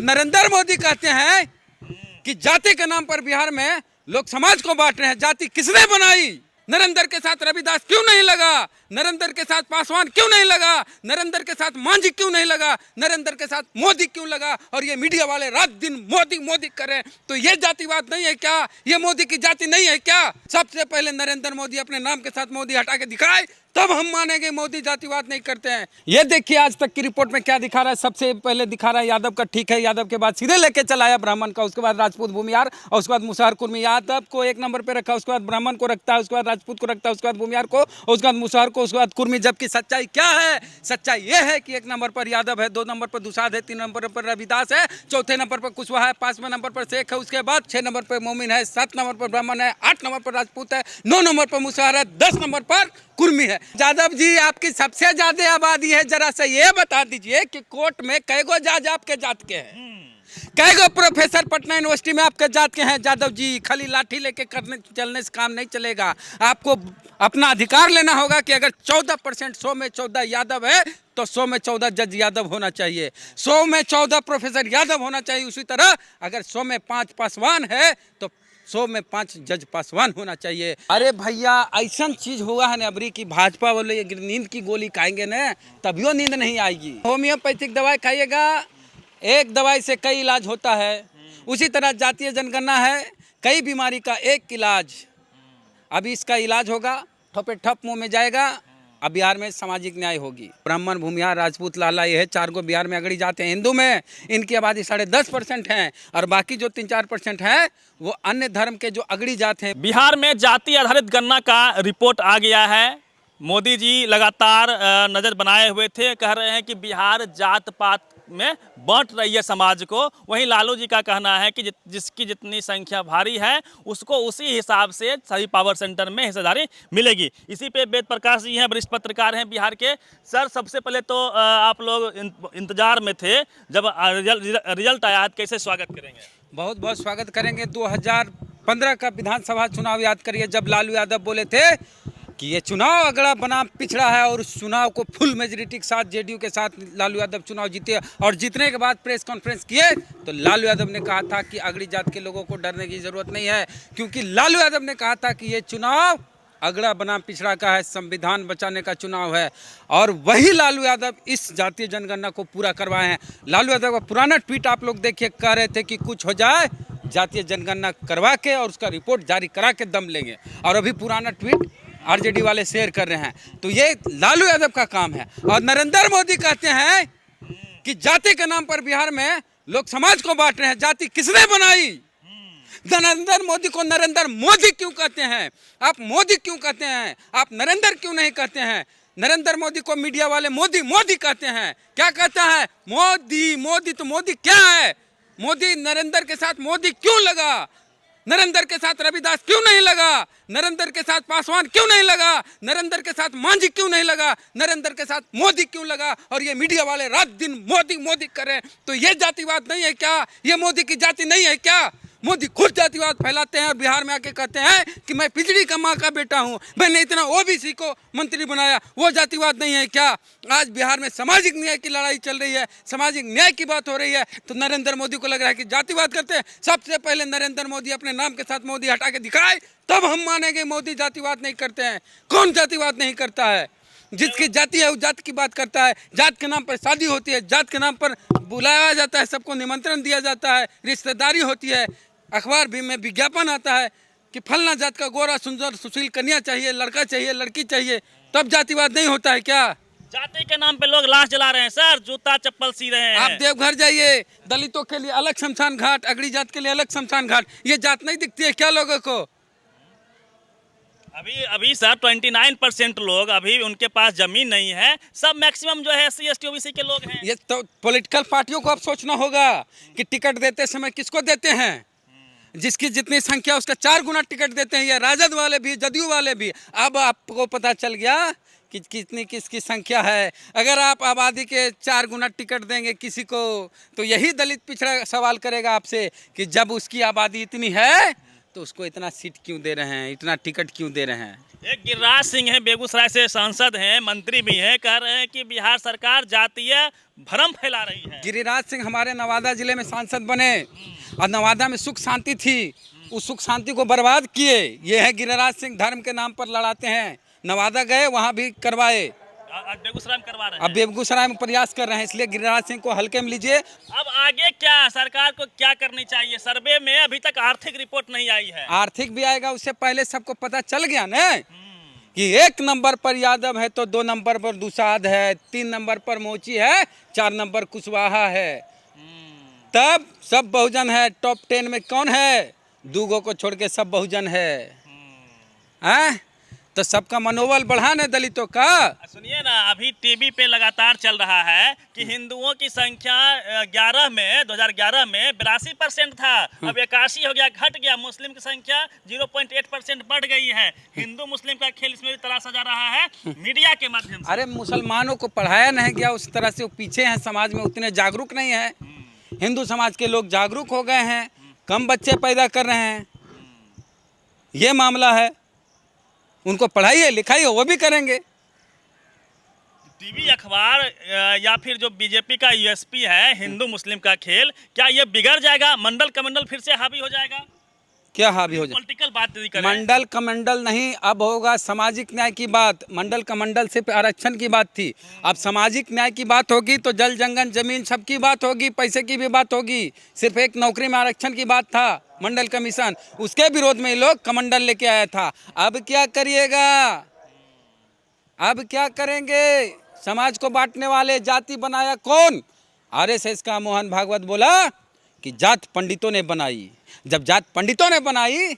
नरेंद्र मोदी कहते हैं कि जाति के नाम पर बिहार में लोग समाज को बांट रहे हैं। जाति किसने बनाई? नरेंद्र के साथ रविदास क्यों नहीं लगा? नरेंद्र के साथ पासवान क्यों नहीं लगा? नरेंद्र के साथ मांझी क्यों नहीं लगा? नरेंद्र के साथ मोदी क्यों लगा? और ये मीडिया वाले रात दिन मोदी मोदी करें, तो ये जातिवाद नहीं है क्या? ये मोदी की जाति नहीं है क्या? सबसे पहले नरेंद्र मोदी अपने नाम के साथ मोदी हटा के दिखाए, तब हम मानेंगे मोदी जातिवाद नहीं करते हैं। ये देखिए आज तक की रिपोर्ट में क्या दिखा रहा है। सबसे पहले दिखा रहा है यादव का, ठीक है, यादव के बाद सीधे लेके चला आया ब्राह्मण का, उसके बाद राजपूत भूमियार, और उसके बाद मुसहर कुर्मी। यादव को एक नंबर पे रखा, उसके बाद ब्राह्मण को रखता है, उसके बाद राजपूत को रखता है, उसके बाद भूमियार को, उसके बाद मुसहर को, उसके बाद कुर्मी। जबकि सच्चाई क्या है? सच्चाई ये है कि एक नंबर पर यादव है, 2 नंबर पर दुसाद है, 3 नंबर पर रविदास है, चौथे नंबर पर कुशवाहा है, 5वें नंबर पर शेख है, उसके बाद 6 नंबर पर मोमिन है, 7 नंबर पर ब्राह्मण है, 8 नंबर पर राजपूत है, 9 नंबर पर मुसहर है, 10 नंबर पर कुर्मी है। यादव जी आपकी सबसे ज्यादा आबादी है, जरा सा ये बता दीजिए कि कोर्ट में कैगो जज आपके जात के हैं? कैगो प्रोफेसर पटना यूनिवर्सिटी में आपके जात के हैं? यादव जी खाली लाठी लेके करने चलने से काम नहीं चलेगा। आपको अपना अधिकार लेना होगा कि अगर 14% 100 में 14 यादव है तो 100 में 14 जज यादव होना चाहिए, 100 में 14 प्रोफेसर यादव होना चाहिए। उसी तरह अगर 100 में 5 पासवान है तो 100 में 5 जज पासवान होना चाहिए। अरे भैया ऐसा चीज हुआ है ना अबरी की भाजपा वाले नींद की गोली खाएंगे ना तभियो नींद नहीं आएगी। होम्योपैथिक दवाई खाइएगा, एक दवाई से कई इलाज होता है। उसी तरह जातीय जनगणना है, कई बीमारी का एक इलाज। अभी इसका इलाज होगा, ठोपे ठप मुंह में जाएगा। अब बिहार में सामाजिक न्याय होगी। ब्राह्मण, भूमिहार, राजपूत, लाला, ये है 4 गो बिहार में अगड़ी जाते हैं। हिंदू में इनकी आबादी 10.5% है, और बाकी जो 3-4% है वो अन्य धर्म के जो अगड़ी जाते हैं। बिहार में जाति आधारित गणना का रिपोर्ट आ गया है। मोदी जी लगातार नज़र बनाए हुए थे, कह रहे हैं कि बिहार जात पात में बांट रही है समाज को। वहीं लालू जी का कहना है कि जिसकी जितनी संख्या भारी है उसको उसी हिसाब से सभी पावर सेंटर में हिस्सेदारी मिलेगी। इसी पे वेद प्रकाश जी हैं, वरिष्ठ पत्रकार हैं बिहार के। सर, सबसे पहले तो आप लोग इंतजार में थे जब रिजल्ट आया, कैसे स्वागत करेंगे? बहुत बहुत स्वागत करेंगे। 2015 का विधानसभा चुनाव याद करिए, जब लालू यादव बोले थे कि ये चुनाव अगड़ा बनाम पिछड़ा है, और उस चुनाव को फुल मेजोरिटी के साथ जेडीयू के साथ लालू यादव चुनाव जीते, और जीतने के बाद प्रेस कॉन्फ्रेंस किए तो लालू यादव ने कहा था कि अगड़ी जात के लोगों को डरने की ज़रूरत नहीं है, क्योंकि लालू यादव ने कहा था कि ये चुनाव अगड़ा बनाम पिछड़ा का है, संविधान बचाने का चुनाव है। और वही लालू यादव इस जातीय जनगणना को पूरा करवाए हैं। लालू यादव का पुराना ट्वीट आप लोग देखिए, कह रहे थे कि कुछ हो जाए जातीय जनगणना करवा के और उसका रिपोर्ट जारी करा के दम लेंगे, और अभी पुराना ट्वीट आरजेडी वाले शेयर कर रहे हैं। तो ये लालू यादव का काम है। और नरेंद्र मोदी कहते हैं कि जाति के नाम पर बिहार में लोग समाज को बांट रहे हैं। जाति किसने बनाई? नरेंद्र मोदी को नरेंद्र मोदी क्यों कहते हैं? आप मोदी क्यों कहते हैं? आप नरेंद्र क्यों नहीं कहते हैं? नरेंद्र मोदी को मीडिया वाले मोदी मोदी कहते हैं। क्या कहता है? मोदी मोदी। तो मोदी क्या है? मोदी नरेंद्र के साथ मोदी क्यों लगा? नरेंद्र के साथ रविदास क्यों नहीं लगा? नरेंद्र के साथ पासवान क्यों नहीं लगा? नरेंद्र के साथ मांझी क्यों नहीं लगा? नरेंद्र के साथ मोदी क्यों लगा? और ये मीडिया वाले रात दिन मोदी मोदी करें, तो ये जातिवाद नहीं है क्या? ये मोदी की जाति नहीं है क्या? मोदी खुद जातिवाद फैलाते हैं और बिहार में आके कहते हैं कि मैं पिछड़ी का माँ का बेटा हूँ, मैंने इतना ओबीसी को मंत्री बनाया। वो जातिवाद नहीं है क्या? आज बिहार में सामाजिक न्याय की लड़ाई चल रही है, सामाजिक न्याय की बात हो रही है, तो नरेंद्र मोदी को लग रहा है कि जातिवाद करते हैं। सबसे पहले नरेंद्र मोदी अपने नाम के साथ मोदी हटा के दिखाए, तब हम मानेंगे मोदी जातिवाद नहीं करते हैं। कौन जातिवाद नहीं करता है? जिसकी जाति है वो जात की बात करता है। जात के नाम पर शादी होती है, जात के नाम पर बुलाया जाता है, सबको निमंत्रण दिया जाता है, रिश्तेदारी होती है, अखबार भी में विज्ञापन आता है कि फलना जात का गोरा सुंदर सुशील कन्या चाहिए, लड़का चाहिए, लड़की चाहिए, तब जातिवाद नहीं होता है क्या? जाति के नाम पे लोग लाश जला रहे हैं सर, जूता चप्पल सी रहे हैं। आप देवघर जाइए, दलितों के लिए अलग शमशान घाट, अगड़ी जात के लिए अलग शमशान घाट। ये जात नहीं दिखती है क्या लोगों को? अभी सर 29% लोग अभी उनके पास जमीन नहीं है, सब मैक्सिमम जो है SC ST OBC के लोग हैं। ये तो पॉलिटिकल पार्टियों को अब सोचना होगा कि टिकट देते समय किसको देते हैं। जिसकी जितनी संख्या उसका 4 गुना टिकट देते हैं। ये राजद वाले भी, जदयू वाले भी। अब आपको पता चल गया कि कितनी किसकी संख्या है। अगर आप आबादी के 4 गुना टिकट देंगे किसी को, तो यही दलित पिछड़ा सवाल करेगा आपसे कि जब उसकी आबादी इतनी है तो उसको इतना सीट क्यों दे रहे हैं, इतना टिकट क्यों दे रहे हैं? एक गिरिराज सिंह है, बेगूसराय से सांसद हैं, मंत्री भी हैं, कह रहे हैं कि बिहार सरकार जातीय भ्रम फैला रही है। गिरिराज सिंह हमारे नवादा जिले में सांसद बने और नवादा में सुख शांति थी, उस सुख शांति को बर्बाद किए। ये है गिरिराज सिंह, धर्म के नाम पर लड़ाते हैं। नवादा गए, वहाँ भी करवाए, अब बेगूसराय में करवा रहे हैं। अब बेगूसराय में प्रयास कर रहे हैं, इसलिए गिरिराज सिंह को हल्के में लीजिए। अब आगे क्या सरकार को क्या करनी चाहिए? सर्वे में अभी तक आर्थिक रिपोर्ट नहीं आई है। आर्थिक भी आएगा, उससे पहले सबको पता चल गया ना कि 1 नंबर पर यादव है तो 2 नंबर पर दुसाध है, 3 नंबर पर मोची है, 4 नंबर कुशवाहा है। तब सब बहुजन है। टॉप 10 में कौन है? 2 को छोड़ के सब बहुजन है। तो सबका मनोबल बढ़ाने दलितों का। सुनिए ना, अभी टीवी पे लगातार चल रहा है कि हिंदुओं की संख्या 2011 में 82% था, अब 81 हो गया, घट गया। मुस्लिम की संख्या 0.8% बढ़ गई है। हिंदू मुस्लिम का खेल इसमें भी तराशा जा रहा है मीडिया के माध्यम से। अरे मुसलमानों को पढ़ाया नहीं गया उस तरह से, वो पीछे हैं, समाज में उतने जागरूक नहीं है। हिंदू समाज के लोग जागरूक हो गए हैं, कम बच्चे पैदा कर रहे हैं, ये मामला है। उनको पढ़ाइए लिखाइए, वो भी करेंगे। टीवी अखबार या फिर जो बीजेपी का यूएसपी है हिंदू मुस्लिम का खेल, क्या ये बिगड़ जाएगा? मंडल कमंडल फिर से हावी हो जाएगा? क्या हावी हो जाए? पॉलिटिकल बात यदि करें, मंडल कमंडल नहीं, अब होगा सामाजिक न्याय की बात। मंडल कमंडल सिर्फ आरक्षण की बात थी, अब सामाजिक न्याय की बात होगी तो जल जंगल जमीन सबकी बात होगी, पैसे की भी बात होगी। सिर्फ एक नौकरी में आरक्षण की बात था, मंडल कमीशन, उसके विरोध में ये लोग कमंडल लेके आया था। अब क्या करिएगा? अब क्या करेंगे? समाज को बांटने वाले जाति बनाया कौन? आरएसएस का मोहन भागवत बोला कि जात पंडितों ने बनाई। जब जात पंडितों ने बनाई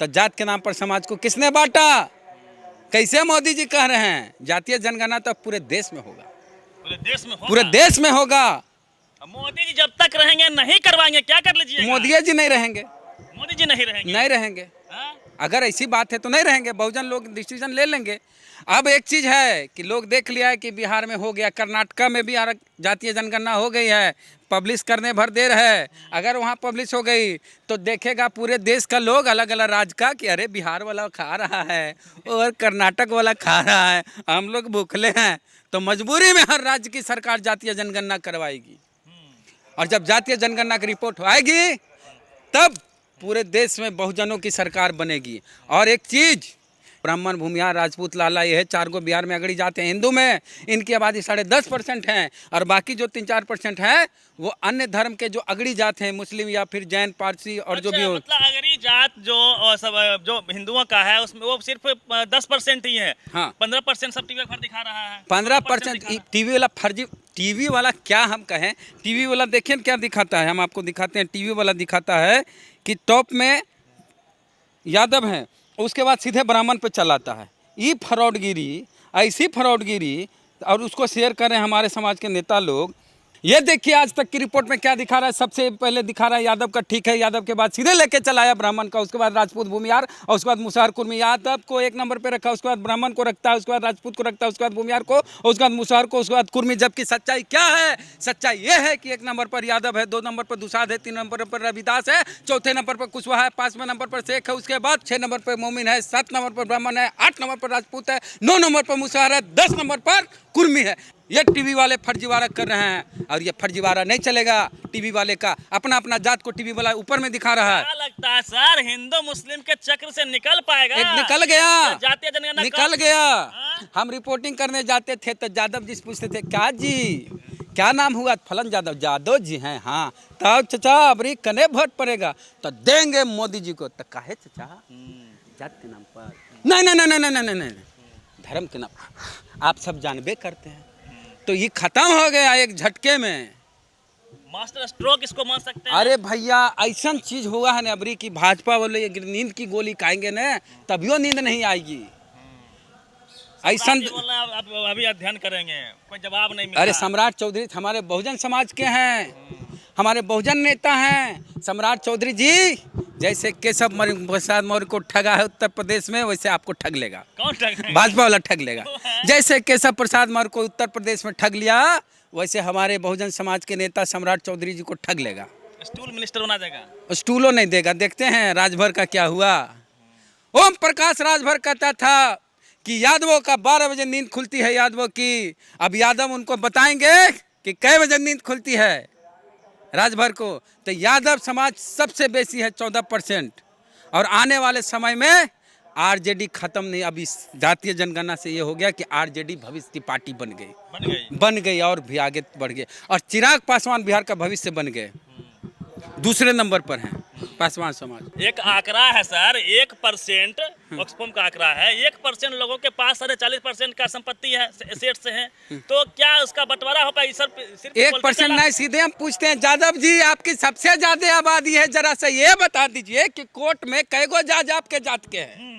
तो जात के नाम पर समाज को किसने बांटा? कैसे मोदी जी कह रहे हैं जातीय जनगणना तो पूरे देश में होगा, पूरे देश में होगा, पूरे देश में होगा। मोदी जी जब तक रहेंगे नहीं करवाएंगे, क्या कर लीजिएगा? मोदी जी नहीं रहेंगे, मोदी जी नहीं रहेंगे, नहीं रहेंगे। हाँ? अगर ऐसी बात है तो नहीं रहेंगे, बहुजन लोग डिसीजन ले लेंगे। अब एक चीज़ है कि लोग देख लिया है कि बिहार में हो गया, कर्नाटका में भी जातीय जनगणना हो गई है, पब्लिश करने भर देर है। अगर वहाँ पब्लिश हो गई तो देखेगा पूरे देश का लोग, अलग अलग राज्य का, कि अरे बिहार वाला खा रहा है और कर्नाटक वाला खा रहा है, हम लोग भूखले हैं। तो मजबूरी में हर राज्य की सरकार जातीय जनगणना करवाएगी, और जब जातीय जनगणना की रिपोर्ट आएगी तब पूरे देश में बहुजनों की सरकार बनेगी। और एक चीज़, ब्राह्मण भूमिहार राजपूत लाला ये है, 4 बिहार में अगड़ी जाते हैं। हिंदू में इनकी आबादी 10.5% है, और बाकी जो 3-4% है वो अन्य धर्म के जो अगड़ी जाते हैं, मुस्लिम या फिर जैन पारसी और जो भी हो। मतलब अगरी जात जो हिंदुओं का है उसमें वो सिर्फ 10% ही है। हाँ, 15% सब टीवी पर दिखा रहा है। 15% टीवी वाला फर्जी। टीवी वाला क्या हम कहें, टीवी वाला देखिए क्या दिखाता है, हम आपको दिखाते हैं। टीवी वाला दिखाता है कि टॉप में यादव हैं, उसके बाद सीधे ब्राह्मण पे चलाता है। ये फ्रॉडगिरी, ऐसी फ्रॉडगिरी, और उसको शेयर करें हमारे समाज के नेता लोग। ये देखिए आज तक की रिपोर्ट में क्या दिखा रहा है। सबसे पहले दिखा रहा है यादव का, ठीक है, यादव के बाद सीधे लेके चलाया ब्राह्मण का, उसके बाद राजपूत भूमिहार, और उसके बाद मुसहर कुर्मी। यादव को 1 नंबर पे रखा, उसके बाद ब्राह्मण को रखता है, उसके बाद राजपूत को रखता है, उसके बाद भूमिहार को, और उसके बाद मुसहर को, उसके बाद कुर्मी। जबकि सच्चाई क्या है? सच्चाई ये है कि 1 नंबर पर यादव है, 2 नंबर पर दुसाध है, 3 नंबर पर रविदास है, 4थे नंबर पर कुशवाहा है, 5वें नंबर पर शेख है, उसके बाद 6 नंबर पर मोमिन है, 7 नंबर पर ब्राह्मण है, 8 नंबर पर राजपूत है, 9 नंबर पर मुसहर है, 10 नंबर पर कुर्मी है। ये टीवी वाले फर्जीवाड़ा कर रहे हैं, और ये फर्जीवाड़ा नहीं चलेगा। टीवी वाले का अपना अपना जात को टीवी वाला ऊपर में दिखा रहा है। क्या लगता है सर, हिंदू मुस्लिम के चक्र से निकल पाएगा? निकल गया, जातीय जनगणना निकल गया। हम रिपोर्टिंग करने जाते थे तो यादव जी पूछते थे, क्या जी क्या नाम हुआ? फलन यादव। यादव जी हैं, हाँ। तब चचा अबरी कने वोट पड़ेगा? तो देंगे मोदी जी को। तो काहे चचा? जात के नाम पर? नहीं नहीं नहीं नहीं नहीं नहीं, धर्म के नाम। आप सब जानबे करते हैं। तो ये खत्म हो गया एक झटके में। मास्टर स्ट्रोक इसको मान सकते हैं। अरे भैया ऐसा चीज हुआ है ना अबरी की, भाजपा वाले ये नींद की गोली खाएंगे ना तभियो नींद नहीं आएगी। ऐसा अभी अध्ययन करेंगे, कोई जवाब नहीं मिला। अरे सम्राट चौधरी हमारे बहुजन समाज के हैं, हमारे बहुजन नेता हैं। सम्राट चौधरी जी जैसे केशव प्रसाद मौर्य को ठगा है उत्तर प्रदेश में, वैसे आपको ठग लेगा। कौन ठग? भाजपा वाला ठग लेगा। जैसे केशव प्रसाद मौर्य को उत्तर प्रदेश में ठग लिया, वैसे हमारे बहुजन समाज के नेता सम्राट चौधरी जी को ठग लेगा। स्टूल मिनिस्टर बना देगा। स्टूलों नहीं देगा। देखते हैं राजभर का क्या हुआ। ओम प्रकाश राजभर कहता था कि यादवों का 12 बजे नींद खुलती है यादवों की। अब यादव उनको बताएंगे कि कै बजे नींद खुलती है राजभर को। तो यादव समाज सबसे बेसी है 14%। और आने वाले समय में आरजेडी खत्म नहीं, अभी जातीय जनगणना से ये हो गया कि आरजेडी भविष्य की पार्टी बन गई और भी आगे बढ़ गए। और चिराग पासवान बिहार का भविष्य बन गए, दूसरे नंबर पर हैं पासवान समाज। एक आंकड़ा है सर, 1% ऑक्सफोम का आंकड़ा है, 1% लोगों के पास 40% का संपत्ति है, एसेट्स हैं। तो क्या उसका बंटवारा हो पाएगी सर? सिर्फ 1% नहीं, सीधे हम पूछते हैं यादव जी आपकी सबसे ज्यादा आबादी है, जरा सा ये बता दीजिए कि कोर्ट में कैगो जज आपके जात के हैं,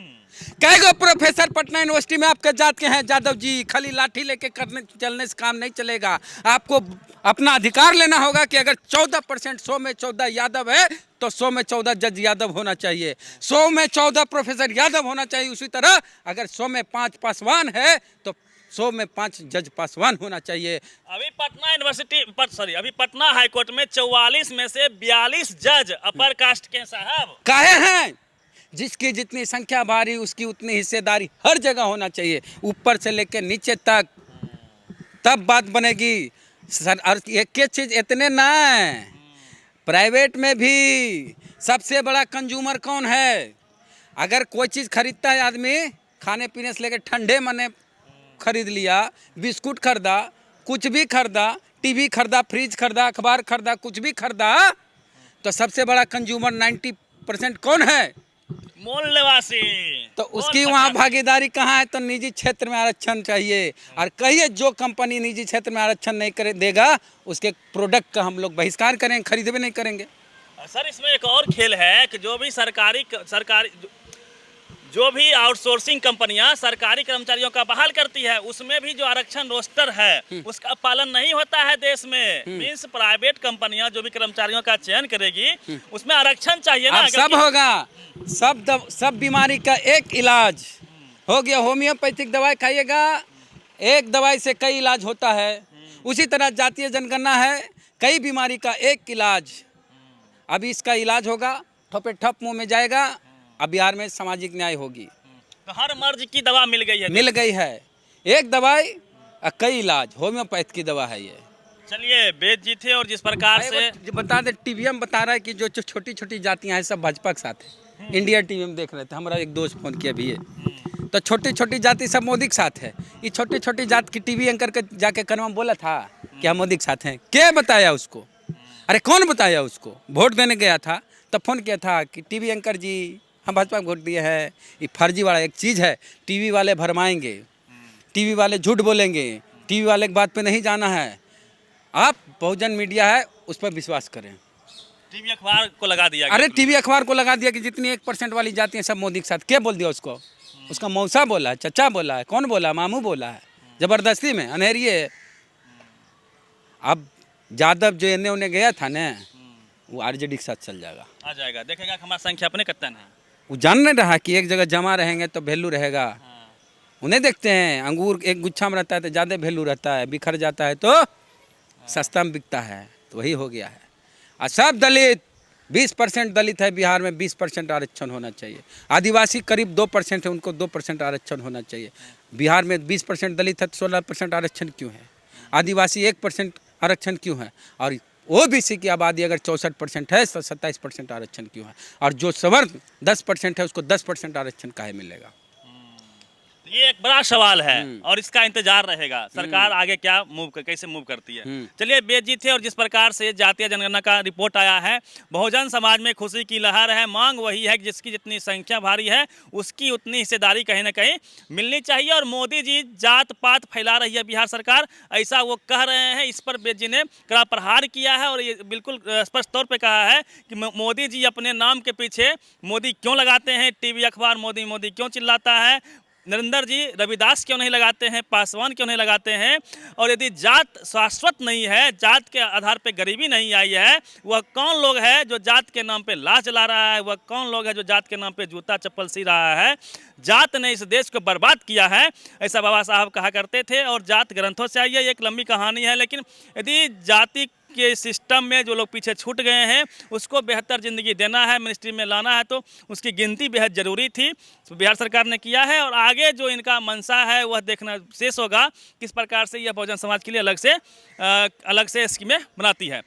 कैगो प्रोफेसर पटना यूनिवर्सिटी में आपके जात के हैं यादव जी। खाली लाठी लेके करने चलने से काम नहीं चलेगा। आपको अपना अधिकार लेना होगा कि अगर 14% 100 में 14 यादव है तो 100 में 14 जज यादव होना चाहिए, 100 में 14 प्रोफेसर यादव होना चाहिए। उसी तरह अगर 100 में 5 पासवान है तो 100 में 5 जज पासवान होना चाहिए। अभी पटना यूनिवर्सिटी अभी पटना हाईकोर्ट में 44 में से 42 जज अपर कास्ट के साहब काहे हैं? जिसकी जितनी संख्या भारी उसकी उतनी हिस्सेदारी हर जगह होना चाहिए, ऊपर से लेकर नीचे तक, तब बात बनेगी सर। और एक चीज इतने ना, प्राइवेट में भी सबसे बड़ा कंज्यूमर कौन है? अगर कोई चीज़ खरीदता है आदमी, खाने पीने से लेकर ठंडे मने खरीद लिया, बिस्कुट खरीदा, कुछ भी खरीदा, टीवी खरीदा, फ्रिज खरीदा, अखबार खरीदा, कुछ भी खरीदा, तो सबसे बड़ा कंज्यूमर 90% कौन है? मूल निवासी। तो उसकी वहाँ भागीदारी कहाँ है? तो निजी क्षेत्र में आरक्षण चाहिए। और कहिए जो कंपनी निजी क्षेत्र में आरक्षण नहीं देगा उसके प्रोडक्ट का हम लोग बहिष्कार करेंगे, खरीदे नहीं करेंगे। सर इसमें एक और खेल है कि जो भी आउटसोर्सिंग कंपनियां सरकारी कर्मचारियों का बहाल करती है, उसमें भी जो आरक्षण रोस्टर है उसका पालन नहीं होता है देश में। मींस प्राइवेट कंपनियां जो भी कर्मचारियों का चयन करेगी उसमें आरक्षण चाहिए ना। सब होगा, सब बीमारी का एक इलाज हो गया। होम्योपैथिक दवाई खाइएगा, एक दवाई से कई इलाज होता है। उसी तरह जातीय जनगणना है, कई बीमारी का एक इलाज। अभी इसका इलाज होगा, ठोपे ठप मुंह में जाएगा। अब बिहार में सामाजिक न्याय होगी। तो हर मर्ज की दवा मिल गई है, एक दवाई कई इलाज, होम्योपैथ की दवा है ये। चलिए वेद जी थे, और जिस प्रकार से बता दे, टीवी में बता रहा है कि जो छोटी छोटी जातियां हैं सब भाजपा के साथ है। इंडिया टीवी में देख रहे थे, हमारा एक दोस्त फोन किया भी है, तो छोटी छोटी जाति सब मोदी के साथ है। ये छोटी छोटी जात की टीवी एंकर के जाके कन्फर्म बोला था कि हम मोदी के साथ हैं। क्या बताया उसको? अरे कौन बताया उसको? वोट देने गया था तब फोन किया था कि टीवी एंकर जी हम भाजपा को वोट दिए हैं। ये फर्जी वाला एक चीज़ है, टीवी वाले भरमाएंगे, टीवी वाले झूठ बोलेंगे, टीवी वाले की बात पे नहीं जाना है। आप बहुजन मीडिया है उस पर विश्वास करें। टीवी अखबार को लगा दिया। अरे टीवी अखबार को लगा दिया कि जितनी 1% वाली जाती हैं सब मोदी के साथ। क्या बोल दिया उसको? उसका मौसा बोला है, चचा बोला है, कौन बोला? मामू बोला है, जबरदस्ती में अनहेरिए। अब यादव जो एने उन्हें गया था ना, वो आरजेडी के साथ चल जाएगा, आ जाएगा, देखेगा हमारा संख्या अपने कत्तन है। वो जान नहीं रहा कि एक जगह जमा रहेंगे तो वैल्यू रहेगा। उन्हें देखते हैं, अंगूर एक गुच्छा में रहता है तो ज़्यादा वैल्यू रहता है, बिखर जाता है तो सस्ता में बिकता है। तो वही हो गया है। और सब दलित, 20% दलित है बिहार में, 20% आरक्षण होना चाहिए। आदिवासी करीब 2% है, उनको 2% आरक्षण होना चाहिए। बिहार में 20% दलित है तो 16% आरक्षण क्यों है? आदिवासी 1% आरक्षण क्यों है? और ओबीसी की आबादी अगर 64% है तो 27% आरक्षण क्यों है? और जो सवर्ण 10% है उसको 10% आरक्षण काहे मिलेगा? ये एक बड़ा सवाल है और इसका इंतजार रहेगा सरकार आगे क्या कैसे मूव करती है। चलिए वेद जी थे, और जिस प्रकार से जातीय जनगणना का रिपोर्ट आया है, बहुजन समाज में खुशी की लहर है। मांग वही है कि जिसकी जितनी संख्या भारी है उसकी उतनी हिस्सेदारी कहीं ना कहीं मिलनी चाहिए। और मोदी जी जात पात फैला रही है बिहार सरकार, ऐसा वो कह रहे हैं। इस पर वेद जी ने कड़ा प्रहार किया है और ये बिल्कुल स्पष्ट तौर पर कहा है कि मोदी जी अपने नाम के पीछे मोदी क्यों लगाते हैं? टीवी अखबार मोदी मोदी क्यों चिल्लाता है? नरेंद्र जी रविदास क्यों नहीं लगाते हैं? पासवान क्यों नहीं लगाते हैं? और यदि जात शाश्वत नहीं है, जात के आधार पे गरीबी नहीं आई है, वह कौन लोग है जो जात के नाम पे लाश जला रहा है? वह कौन लोग है जो जात के नाम पे जूता चप्पल सी रहा है? जात ने इस देश को बर्बाद किया है, ऐसा बाबा साहब कहा करते थे। और जात ग्रंथों से आई है, एक लंबी कहानी है। लेकिन यदि जाति के सिस्टम में जो लोग पीछे छूट गए हैं उसको बेहतर ज़िंदगी देना है, मिनिस्ट्री में लाना है, तो उसकी गिनती बेहद ज़रूरी थी। तो बिहार सरकार ने किया है और आगे जो इनका मंशा है वह देखना शेष होगा किस प्रकार से यह बहुजन समाज के लिए अलग से स्कीमें बनाती है।